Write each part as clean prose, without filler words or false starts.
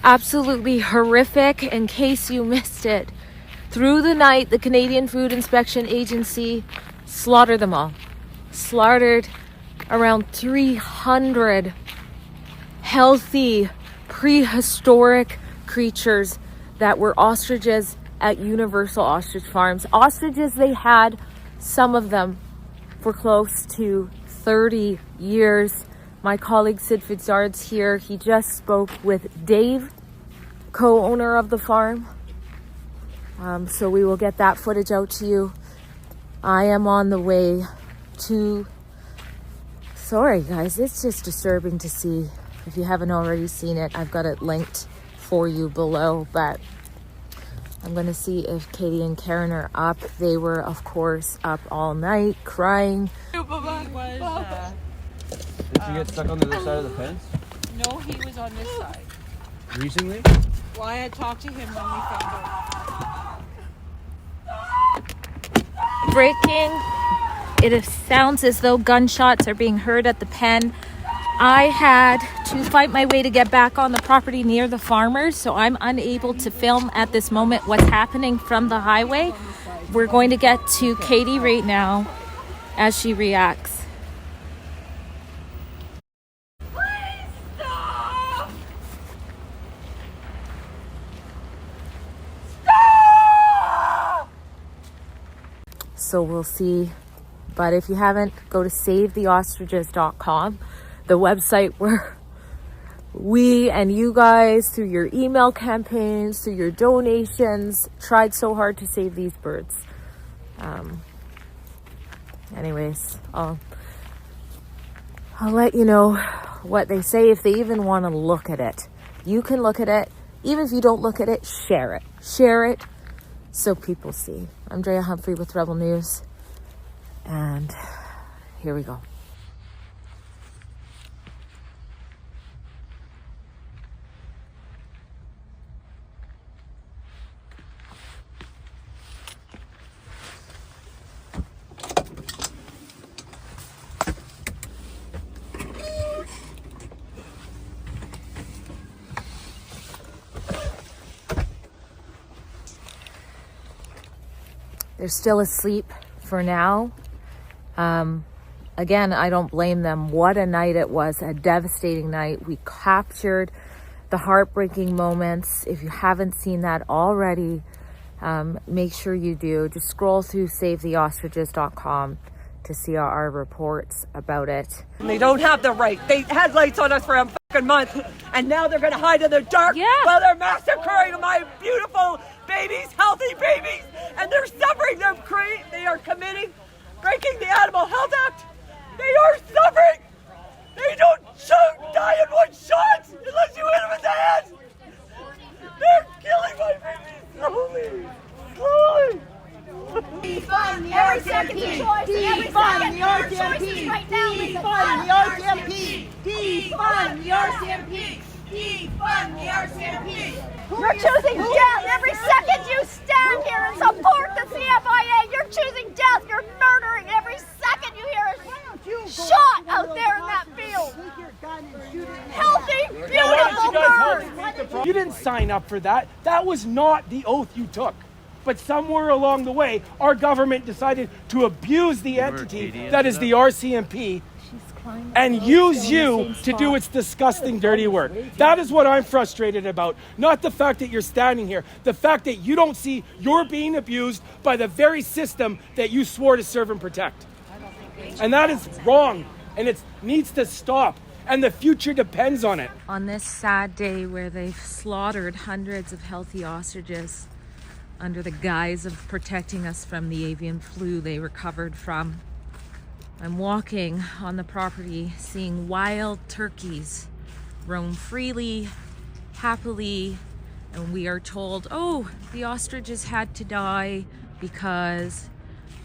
Absolutely horrific. In case you missed it, through the night, the Canadian Food Inspection Agency slaughtered them all. Slaughtered around 300 healthy, prehistoric creatures that were ostriches at Universal Ostrich Farms. Ostriches, they had some of them for close to 30 years. My colleague Sid Fitzgerald's here. He just spoke with Dave, co-owner of the farm. So we will get that footage out to you. I am on the way to... Sorry guys, it's just disturbing to see. If you haven't already seen it, I've got it linked for you below, but I'm going to see if Katie and Karen are up. They were, of course, up all night crying. Did you get stuck on the other side of the fence? No, he was on this side. Recently? Well, I had talked to him when we found out. Breaking. It sounds as though gunshots are being heard at the pen. I had to fight my way to get back on the property near the farmers, so I'm unable to film at this moment what's happening from the highway. We're going to get to Katie right now as she reacts. So we'll see. But if you haven't, go to savetheostriches.com, the website where we and you guys, through your email campaigns, through your donations, tried so hard to save these birds. Anyways, I'll let you know what they say if they even want to look at it. You can look at it. Even if you don't look at it, share it. Share it so people see. I'm Drea Humphrey with Rebel News. And here we go. They're still asleep for now. Again, I don't blame them. What a night it was, a devastating night. We captured the heartbreaking moments. If you haven't seen that already, make sure you do. Just scroll through savetheostriches.com to see our reports about it. They don't have the right. They had lights on us for a fucking month, and now they're gonna hide in the dark while they're massacring my beautiful babies, healthy babies, and they're suffering. They are breaking the Animal Health Act. They are suffering. They don't die in one shot unless you hit them in the head. They're killing my babies slowly. Defund the RCMP! Defund the RCMP! Defund the RCMP! Defund the RCMP! Defund the RCMP! You're choosing death every second you stand here and support the CFIA. You're choosing death. You're murdering every second you hear a shot out there in that field. Healthy, beautiful birds. You didn't sign up for that. That was not the oath you took. But somewhere along the way, our government decided to abuse the entity that is the RCMP and use you to do its disgusting, dirty work. That is what I'm frustrated about. Not the fact that you're standing here. The fact that you don't see you're being abused by the very system that you swore to serve and protect. And that is wrong. And it needs to stop. And the future depends on it. On this sad day where they've slaughtered hundreds of healthy ostriches under the guise of protecting us from the avian flu they recovered from, I'm walking on the property, seeing wild turkeys roam freely, happily, and we are told, oh, the ostriches had to die because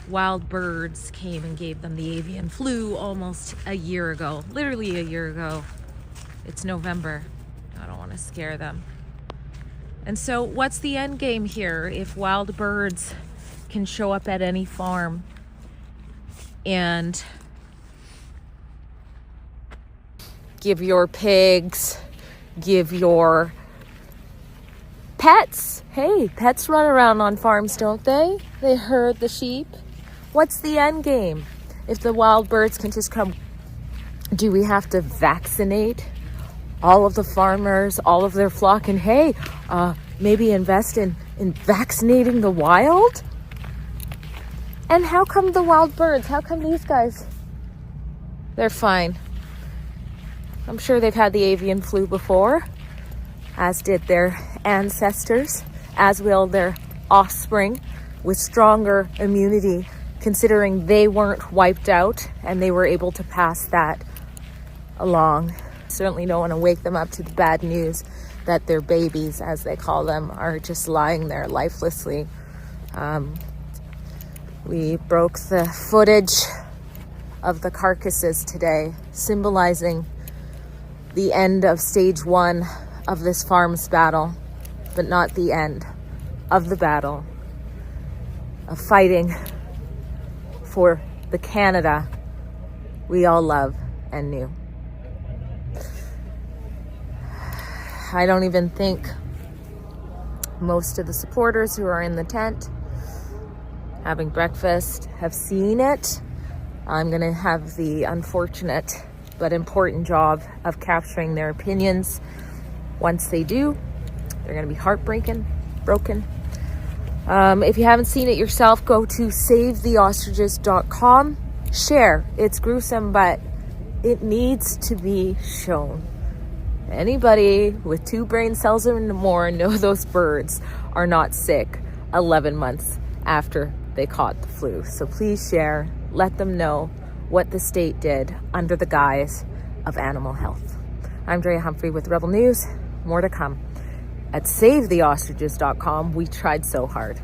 wild birds came and gave them the avian flu almost a year ago, literally a year ago. It's November. I don't want to scare them. And so what's the end game here if wild birds can show up at any farm and give your pigs, give your Pets. Hey, pets run around on farms, don't they? They herd the sheep. What's the end game? If the wild birds can just come, do we have to vaccinate all of the farmers, all of their flock? And hey, maybe invest in vaccinating the wild? And how come the wild birds, how come these guys, they're fine? I'm sure they've had the avian flu before, as did their ancestors, as will their offspring, with stronger immunity, considering they weren't wiped out and they were able to pass that along. Certainly don't want to wake them up to the bad news that their babies, as they call them, are just lying there lifelessly. We broke the footage of the carcasses today, symbolizing the end of stage 1 of this farm's battle, but not the end of the battle of fighting for the Canada we all love and knew. I don't even think most of the supporters who are in the tent having breakfast have seen it. I'm going to have the unfortunate but important job of capturing their opinions. Once they do, they're going to be broken. If you haven't seen it yourself, go to savetheostriches.com. Share. It's gruesome, but it needs to be shown. Anybody with 2 brain cells or more know those birds are not sick 11 months after they caught the flu. So please share. Let them know what the state did under the guise of animal health. I'm Drea Humphrey with Rebel News. More to come. At savetheostriches.com, we tried so hard.